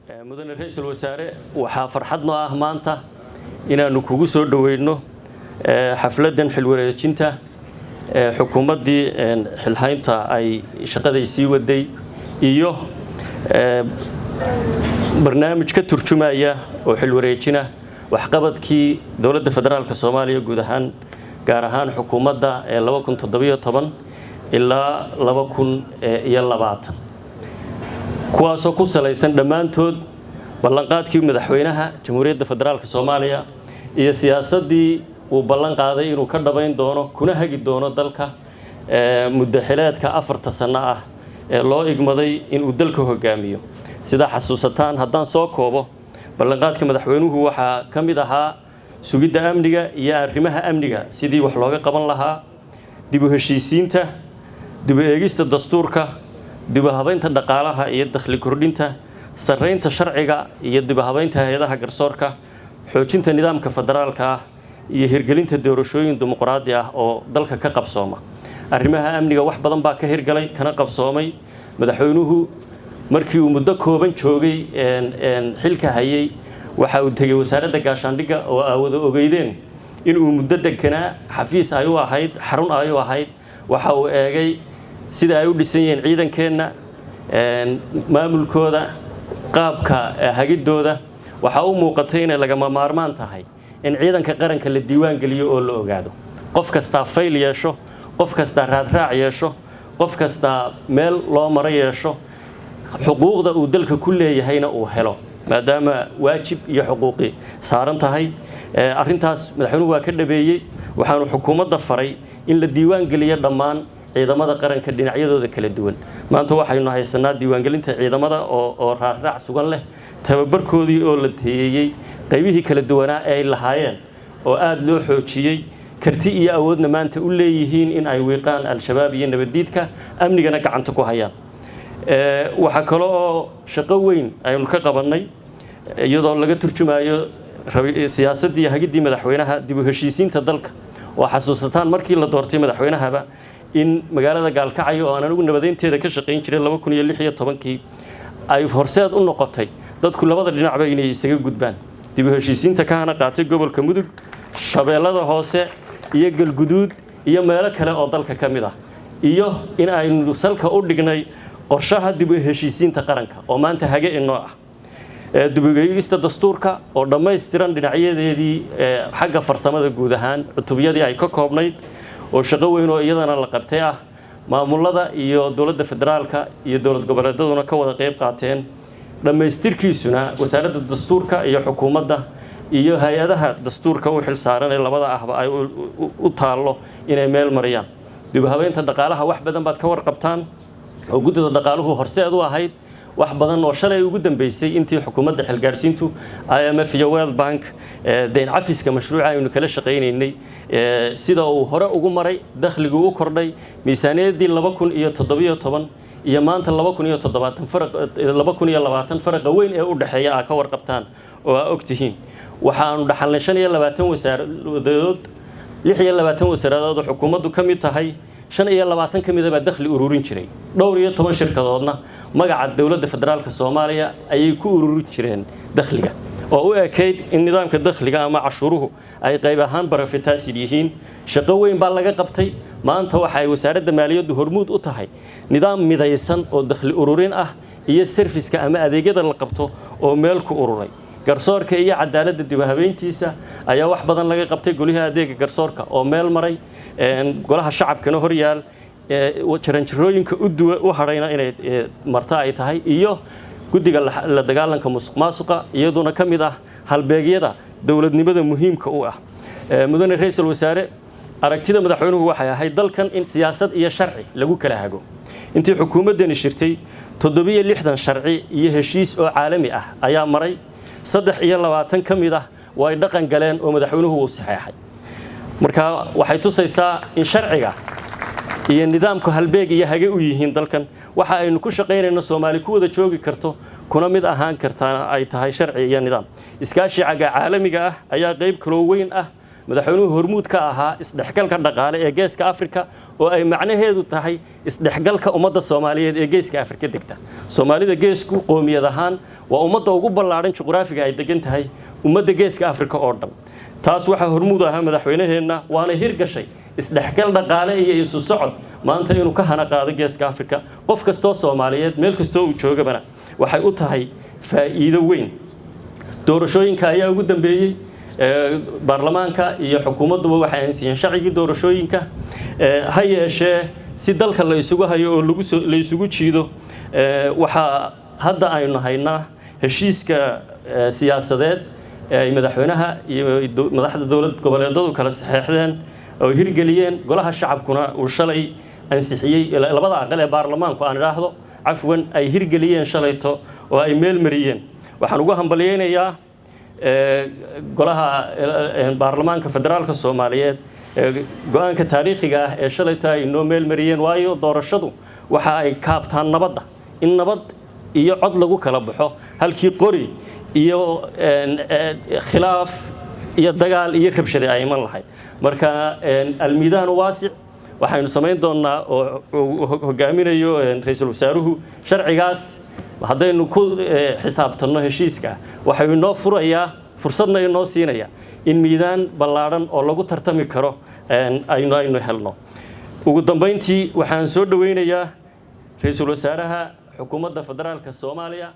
mudane ra'iisul wasaare waxaa farxad noo ah maanta inaanu kugu soo dhaweyno xafladan xilwareejinta xukuumaddii xilhaynta ay shaqaday sii waday iyo barnaamij ka turjumaya oo xilwareejina waxqabadkii dowladda federaalka Soomaaliya guud ahaan gaar ahaan xukuumadda 2017 ilaa 2020 kuwaasoo ku salaysan dhammaantood ballanqaadkii madaxweynaha jamhuuriyadda federaalka Soomaaliya iyo siyaasadii uu ballan qaaday inuu ka dhabayn doono kuna hagi doono dalka muddo xileedka 4 sano ah ee loo igmaday inuu dalka hogaamiyo sida xasuusataan haddaan soo koobo ballanqaadka madaxweynuhu waxa ka mid ahaa sugidda amniga iyo arrimaha amniga sidii wax looga qaban lahaa dib u heshiisiinta dib u eegista dastuurka dib u habaynta dhaqaalaha iyo dakhli kordhinta sareynta sharciga iyo dib u habaynta hay'adaha garsoorka xoojinta nidaamka federaalka ah iyo hirgelinta doorashooyin dimuqraadi ah oo dalka ka qabsooma arrimaha amniga wax badan baa ka hirgalay kana qabsoomay madaxweynuhu markii uu muddo kooban joogay xilka hayay waxa uu tagay wasaaradda gaashaandhigga oo aawada ogeydeen in uu muddo deganaa xafiis ay u ahayd xarun ay u ahayd waxa uu eegay sida ay u dhisan yihiin ciidankeena maamulkooda qaabka hagidooda waxa uu muuqatay in laga maarmaan tahay in ciidanka qaranka la diiwaan geliyo oo la ogaado qof kasta fayl yeesho qof kasta raadraac yeesho qof kasta meel loo maro yeesho xuquuqda uu dalka ku leeyahayna uu helo maadaama waajib iyo xuquuqi saaran tahay arintaas madaxweynuhu waa ka dhabeeyay waxaanu xukuumadda faray in la diiwaan geliyo dhammaan ciidamada qaranka dhinacyadooda kala duwan maanta waxaynu haysanaa diiwaan gelinta ciidamada oo raadraac sugan leh tababarkoodii oo la teeyay qaybihii kala duwanaa ee ay lahaayeen oo aad loo xoojiyay karti iyo awoodna maanta u leeyihiin in ay wiiqaan al-shabaab iyo nabadiidka amnigana gacanta ku hayaan waxa kale oo shaqo weyn aynu ka qabanay iyadoo laga turjumayo siyaasadii hagidii madaxweynaha dib u heshiisiinta dalka oo xasuusataan markii la doortay madaxweynahaba in magaalada Gaalkacyo oo aan anigu nabadeynteeda ka shaqeyn jiray 2016 ay horseed u noqotay dadku labada dhinacba inay isaga gudbaan dib u heshiisiinta ka hana qaatay gobolka Mudug Shabeellada Hoose iyo Galguduud iyo meelo kale oo dalka ka mid ah iyo in aynu salka u dhignay qorshaha dib u heshiisiinta qaranka oo maanta hage inoo ah dib u eegista dastuurka oo dhameystiran dhinacyadeedii xagga farsamada guud ahaan cutubiyadii ay ka koobnayd oo shaqo weyn oo iyadana la qabtay ah maamulada iyo dowladda federaalka iyo dowlad goboleedyaduna ka wada qayb qaateen dhameystirkiisuna wasaaradda dastuurka iyo xukuumadda iyo hay'adaha dastuurka u xil saaran ee labada ahba ay u taalo inay meel mariyaan dib u habeynta dhaqaalaha wax badan baad ka warqabtaan oo guddida dhaqaaluhu horseed u ahayd wax badan oo shalay ugu dambeysay intii xukuumadda xilgaarsiintu IMF iyo World Bank deyn cafiska mashruuca aynu kala shaqeynaynay sida uu hore ugu maray dakhligu u kordhay miisaaniyadii 2017 iyo maanta 2020 farqa weyn ee u dhaxeeya ah ka warqabtaan oo ay ogtihiin waxaanu dhaxalnay 25 wasaaradood 26 wasaaradood oo xukuumaddu ka mid tahay 25 kamid ah dakhli ururin jiray dhowr iyo 10 shirkadoodna magaca dawladda federaalka Soomaaliya ayay ku ururin jireen dakhliga oo u ekeyd in nidaamka dakhliga ama cashuruhu ay qayb ahaan barafitaasi yihiin shaqo weyn baa laga qabtay maanta waxa ay wasaaradda maaliyaddu hormuud u tahay nidaam midaysan oo dakhli ururin ah iyo serviceka ama adeegyada la qabto oo meel ku ururay garsoorka iyo cadaaladda dib u habeyntiisa ayaa wax badan laga qabtay golaha adeega garsoorka oo meel maray golaha shacabkana hor yaal jaranjarooyinka u harayna inay marta ay tahay iyo guddiga la dagaalanka musuqmaasuqa iyaduna ka mid ah halbeegyada dowladnimada muhiimka u ah mudane ra'iisul wasaare aragtida madaxweynuhu waxay ahayd dalkan in siyaasad iyo sharci lagu kala hago intii xukuumaddani shirtay 760 sharci iyo heshiis oo caalami ah ayaa maray 23 kamid ah way dhaqan galeen oo madaxweynuhu uu saxeexay marka waxay tusaysaa in sharciga iyo nidaamku halbeeg iyo hage u yihiin dalkan waxa aynu ku shaqeynayno Soomaali ku wada joogi karto kuna mid ahaan kartaa ay tahay sharci iyo nidaam iskaashi caalamiga ah ayaa qayb kale weyn ah madaxweynuhu hormuud ka ahaa isdhexgalka dhaqaale ee geeska Afrika oo ay macnaheedu tahay isdhexgalka ummadda Soomaaliyeed ee geeska Afrika degta Soomaalida geesku qoomiyad ahaan waa ummadda ugu ballaaran juqraafiga ay degan tahay ummadda geeska Afrika oo dhan taas waxa hormuud ahaa madaxweynaheena waana hirgashay isdhexgal dhaqaale iyo isu socod maanta inuu ka hana qaado geeska Afrika qof kasto Soomaaliyeed meel kasto uu joogabana waxay u tahay faa'iido weyn doorashooyinka ayaa ugu dambeeyay baarlamaanka iyo xukuumaddu waxay ansiyeen sharcigii doorashooyinka ha yeeshee si dalka la isugu hayo oo la isugu jiido waxa hadda aynu haynaa heshiiska siyaasadeed ay madaxweynaha iyo madaxda dawlad goboleedyadu kala saxeexdeen oo hirgeliyeen golaha shacabkuna uu shalay ansixiyay labada aqal ee baarlamaanku aan iraahdo afwan ay hirgeliyeen shalayto oo ay meel mariyeen waxaan ugu hambalyeeynaa golaha baarlamaanka federaalka Soomaaliyeed go'aanka taariikhiga ah ee shalayto ay noo meel mariyeen waayo doorashadu waxa ay kaabtaan nabadda in nabad iyo cod lagu kala baxo halkii qori iyo khilaaf iyo dagaal iyo rabshado ay iman lahayd marka almiidaan waasic waxaynu sameyn doonaa oo hogaaminayo ra'iisul wasaaruhu sharcigaas haddaynu ku xisaabtano heshiiska waxay noo furayaa fursadna inoo siinaya in miidaan ballaaran oo lagu tartami karo aynu helno ugu dambeyntii waxaan soo dhaweynayaa ra'iisul wasaaraha xukuumadda federaalka Soomaaliya